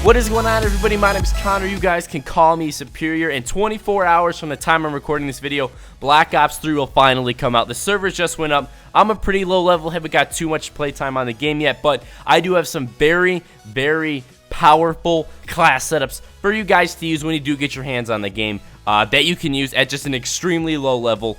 What is going on, everybody? My name is Connor. You guys can call me Superior. And 24 hours from the time I'm recording this video, Black Ops 3 will finally come out. The servers just went up. I'm a pretty low level, haven't got too much playtime on the game yet, but I do have some very, very powerful class setups for you guys to use when you do get your hands on the game that you can use at just an extremely low level.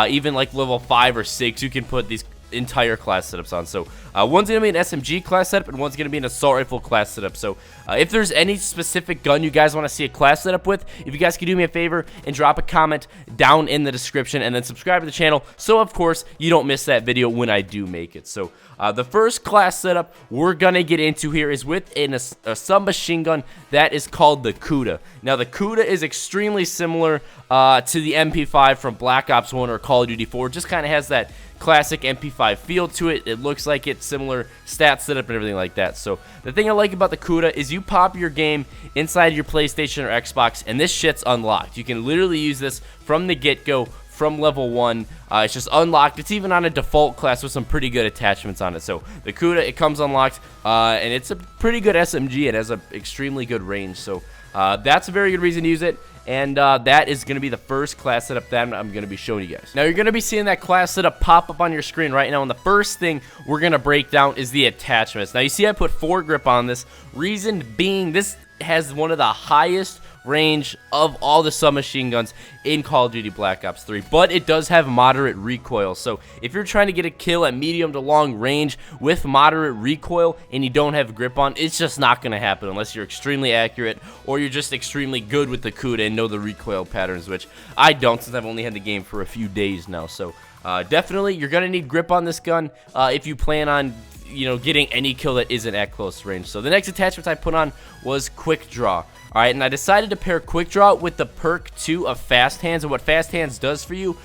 Even like level 5 or 6, you can put these entire class setups on. So one's gonna be an SMG class setup and one's gonna be an assault rifle class setup. So if there's any specific gun you guys want to see a class setup with, if you guys could do me a favor and drop a comment down in the description and then subscribe to the channel, so of course you don't miss that video when I do make it. So the first class setup we're gonna get into here is with a submachine gun that is called the Kuda. Now the Kuda is extremely similar to the MP5 from Black Ops 1 or Call of Duty 4. It just kind of has that classic MP5 feel to it. It looks like it's similar stat setup and everything like that. So the thing I like about the Kuda is you pop your game inside your PlayStation or Xbox and this shit's unlocked. You can literally use this from the get-go, from level 1. It's just unlocked. It's even on a default class with some pretty good attachments on it. So the Kuda, it comes unlocked, and it's a pretty good SMG. It has an extremely good range. So that's a very good reason to use it. And that is going to be the first class setup that I'm going to be showing you guys. Now, you're going to be seeing that class setup pop up on your screen right now. And the first thing we're going to break down is the attachments. Now, you see I put foregrip on this. Reason being, this has one of the highest range of all the submachine guns in Call of Duty Black Ops 3, but it does have moderate recoil. So if you're trying to get a kill at medium to long range with moderate recoil and you don't have grip on, it's just not going to happen unless you're extremely accurate or you're just extremely good with the Kuda and know the recoil patterns, which I don't, since I've only had the game for a few days now. So definitely you're going to need grip on this gun if you plan on getting any kill that isn't at close range. So the next attachment I put on was Quick Draw. Alright, and I decided to pair Quick Draw with the perk 2 of Fast Hands. And what Fast Hands does for you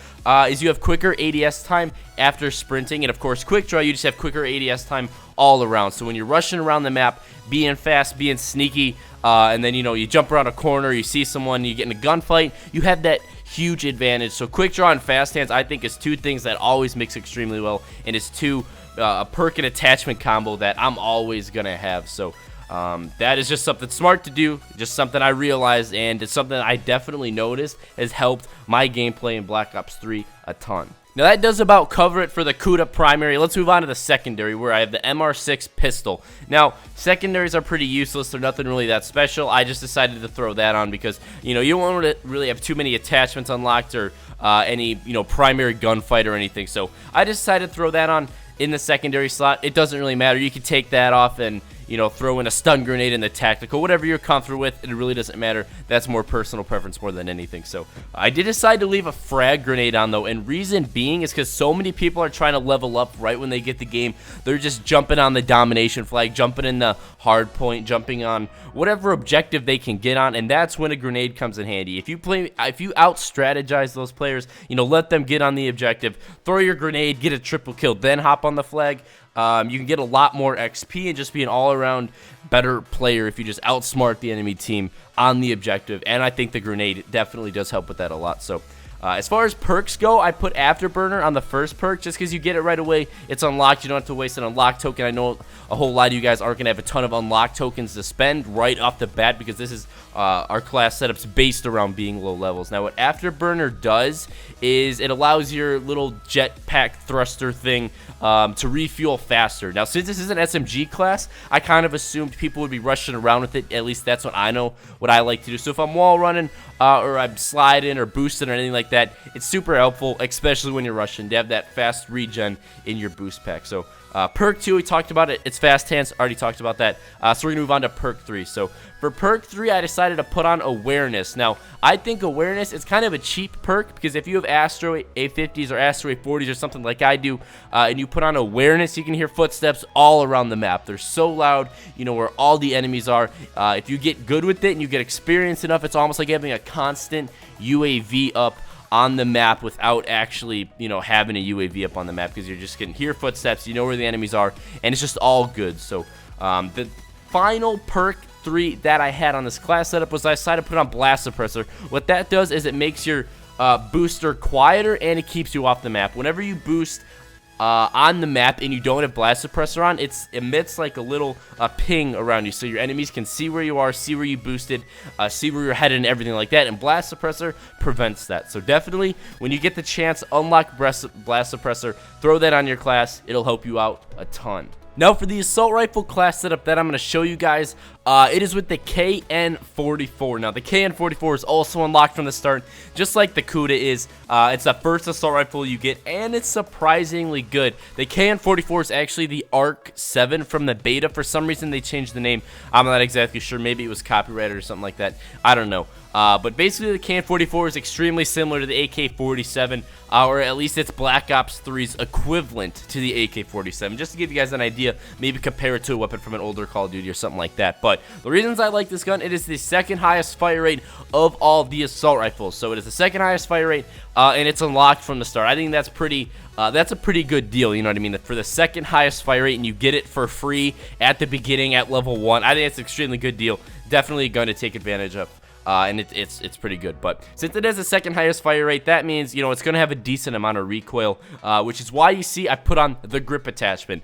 is you have quicker ADS time after sprinting. And of course, Quick Draw, you just have quicker ADS time all around. So when you're rushing around the map, being fast, being sneaky, and then you jump around a corner, you see someone, you get in a gunfight, you have that huge advantage. So Quick Draw and Fast Hands, I think, is two things that always mix extremely well, and it's a perk and attachment combo that I'm always gonna have. So that is just something smart to do, just something I realized, and it's something I definitely noticed has helped my gameplay in Black Ops 3 a ton. Now that does about cover it for the Kuda primary. Let's move on to the secondary, where I have the MR6 pistol. Now, secondaries are pretty useless. They're nothing really that special. I just decided to throw that on because, you don't want to really have too many attachments unlocked or any, primary gunfight or anything. So I decided to throw that on in the secondary slot. It doesn't really matter. You can take that off and throw in a stun grenade in the tactical, whatever you're comfortable with. It really doesn't matter. That's more personal preference more than anything. So I did decide to leave a frag grenade on though, and reason being is because so many people are trying to level up right when they get the game. They're just jumping on the domination flag, jumping in the hard point, jumping on whatever objective they can get on, and that's when a grenade comes in handy. If you out strategize those players, let them get on the objective, throw your grenade, get a triple kill, then hop on the flag. You can get a lot more XP and just be an all-around better player if you just outsmart the enemy team on the objective, and I think the grenade definitely does help with that a lot. So as far as perks go, I put Afterburner on the first perk just because you get it right away. It's unlocked. You don't have to waste an unlock token. I know a whole lot of you guys aren't going to have a ton of unlock tokens to spend right off the bat because this is our class setups based around being low levels. Now what Afterburner does is it allows your little jetpack thruster thing to refuel faster. Now since this is an SMG class, I kind of assumed people would be rushing around with it. At least that's what I know, what I like to do. So if I'm wall running or I'm sliding or boosting or anything like that, it's super helpful, especially when you're rushing, to have that fast regen in your boost pack. So perk 2, we talked about it. It's Fast Hands. Already talked about that. So we're going to move on to perk 3. So for perk 3, I decided to put on Awareness. Now, I think Awareness is kind of a cheap perk because if you have Astro A50s or Astro A40s or something like I do, and you put on Awareness, you can hear footsteps all around the map. They're so loud, where all the enemies are. If you get good with it and you get experience enough, it's almost like having a constant UAV up on the map without actually, having a UAV up on the map because you're just going to hear footsteps, you know where the enemies are, and it's just all good. So the final perk 3 that I had on this class setup was I decided to put on Blast Suppressor. What that does is it makes your booster quieter and it keeps you off the map. Whenever you boost on the map and you don't have blast suppressor on, it emits like a little ping around you, so your enemies can see where you are, see where you boosted, see where you're headed and everything like that, and blast suppressor prevents that. So definitely, when you get the chance, unlock blast suppressor, throw that on your class. It'll help you out a ton. Now for the assault rifle class setup that I'm going to show you guys, it is with the KN44. Now the KN44 is also unlocked from the start, just like the Kuda is. It's the first assault rifle you get, and it's surprisingly good. The KN44 is actually the ARC 7 from the beta. For some reason they changed the name. I'm not exactly sure. Maybe it was copyrighted or something like that. I don't know. But basically the KN44 is extremely similar to the AK-47, or at least it's Black Ops 3's equivalent to the AK-47. Just to give you guys an idea, maybe compare it to a weapon from an older Call of Duty or something like that. But the reasons I like this gun, it is the second highest fire rate of all the assault rifles. So it is the second highest fire rate, and it's unlocked from the start. I think that's a pretty good deal, you know what I mean? For the second highest fire rate, and you get it for free at the beginning at level 1. I think it's an extremely good deal. Definitely a gun to take advantage of. And it's pretty good. But since it has the second highest fire rate, that means, you know, it's going to have a decent amount of recoil, which is why you see I put on the grip attachment.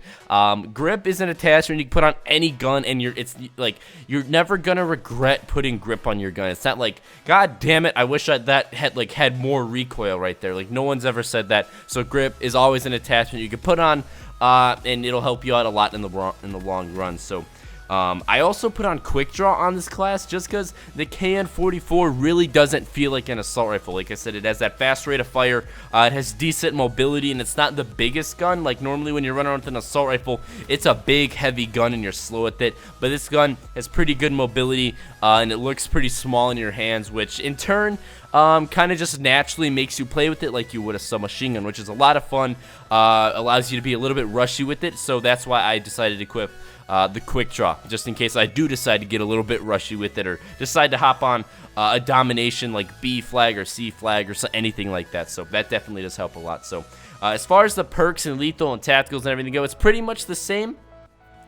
Grip is an attachment you can put on any gun, and you're never going to regret putting grip on your gun. It's not like, God damn it, I wish that had more recoil right there. Like, no one's ever said that. So grip is always an attachment you can put on, and it'll help you out a lot in the long run. So I also put on quick draw on this class just because the KN44 really doesn't feel like an assault rifle. Like I said, it has that fast rate of fire, it has decent mobility, and it's not the biggest gun. Like normally when you're running around with an assault rifle, it's a big heavy gun and you're slow with it, but this gun has pretty good mobility, and it looks pretty small in your hands, which in turn kind of just naturally makes you play with it like you would a submachine gun, which is a lot of fun, allows you to be a little bit rushy with it. So that's why I decided to equip the quick draw, just in case I do decide to get a little bit rushy with it, or decide to hop on a domination like B flag or C flag or anything like that. So that definitely does help a lot. So as far as the perks and lethal and tacticals and everything go, it's pretty much the same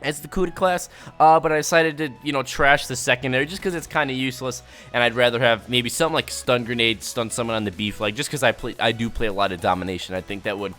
as the Kuda class, but I decided to, you know, trash the secondary just because it's kind of useless, and I'd rather have maybe something like stun grenade, stun someone on the B flag, just because I do play a lot of domination. I think that would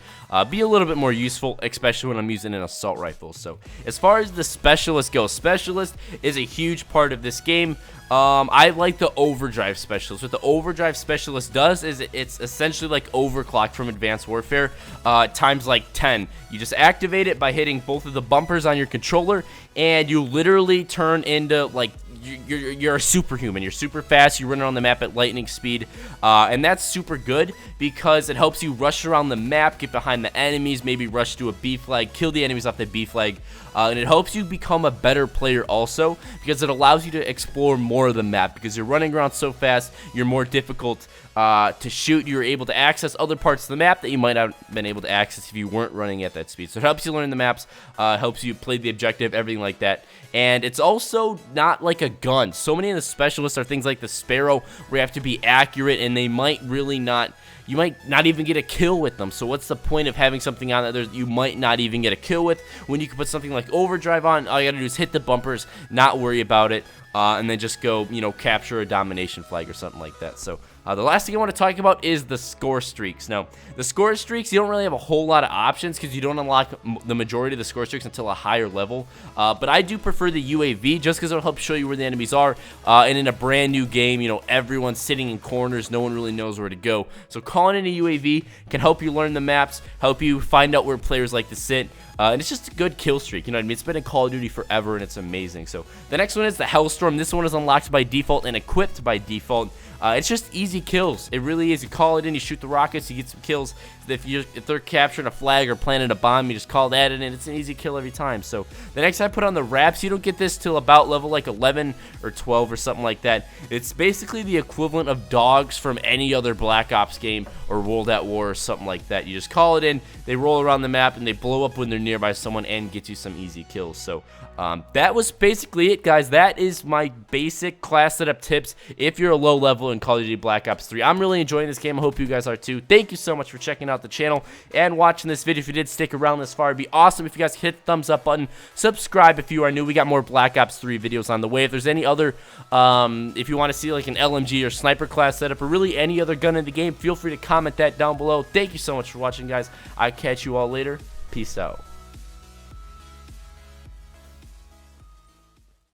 be a little bit more useful, especially when I'm using an assault rifle. So as far as the specialist goes, specialist is a huge part of this game. I like the overdrive specialist. What the overdrive specialist does is it's essentially like overclock from Advanced Warfare times like 10. You just activate it by hitting both of the bumpers on your controller, and you literally turn into like you're a superhuman. You're super fast. You run around the map at lightning speed, and that's super good because it helps you rush around the map, get behind the enemies, maybe rush to a B flag, kill the enemies off the B flag, and it helps you become a better player also because it allows you to explore more of the map because you're running around so fast. You're more difficult to shoot. You're able to access other parts of the map that you might not have been able to access if you weren't running at that speed. So it helps you learn the maps, helps you play the objective, everything like that. And it's also not like a gun. So many of the specialists are things like the Sparrow, where you have to be accurate, and they might really not, you might not even get a kill with them. So what's the point of having something on that you might not even get a kill with, when you can put something like overdrive on? All you gotta do is hit the bumpers, not worry about it, and then just go, you know, capture a domination flag or something like that. So the last thing I want to talk about is the score streaks. Now, the score streaks, you don't really have a whole lot of options because you don't unlock the majority of the score streaks until a higher level. But I do prefer the UAV just because it'll help show you where the enemies are. And in a brand new game, you know, everyone's sitting in corners. No one really knows where to go. So calling in a UAV can help you learn the maps, help you find out where players like to sit. And it's just a good kill streak, you know what I mean? It's been in Call of Duty forever, and it's amazing. So the next one is the Hellstorm. This one is unlocked by default and equipped by default. It's just easy kills. It really is. You call it in, you shoot the rockets, you get some kills. If they're capturing a flag or planting a bomb, you just call that in, and it's an easy kill every time. So the next I put on the Wraps, you don't get this till about level like 11 or 12 or something like that. It's basically the equivalent of dogs from any other Black Ops game or World at War or something like that. You just call it in, they roll around the map, and they blow up when they're nearby someone and get you some easy kills. So that was basically it, guys. That is my basic class setup tips if you're a low level in Call of Duty Black Ops 3. I'm really enjoying this game. I hope you guys are too. Thank you so much for checking out the channel and watching this video. If you did stick around this far, it'd be awesome if you guys hit the thumbs up button. Subscribe if you are new. We got more Black Ops 3 videos on the way. If there's any other, if you want to see like an LMG or sniper class setup or really any other gun in the game, feel free to comment that down below. Thank you so much for watching, guys. I'll catch you all later. Peace out.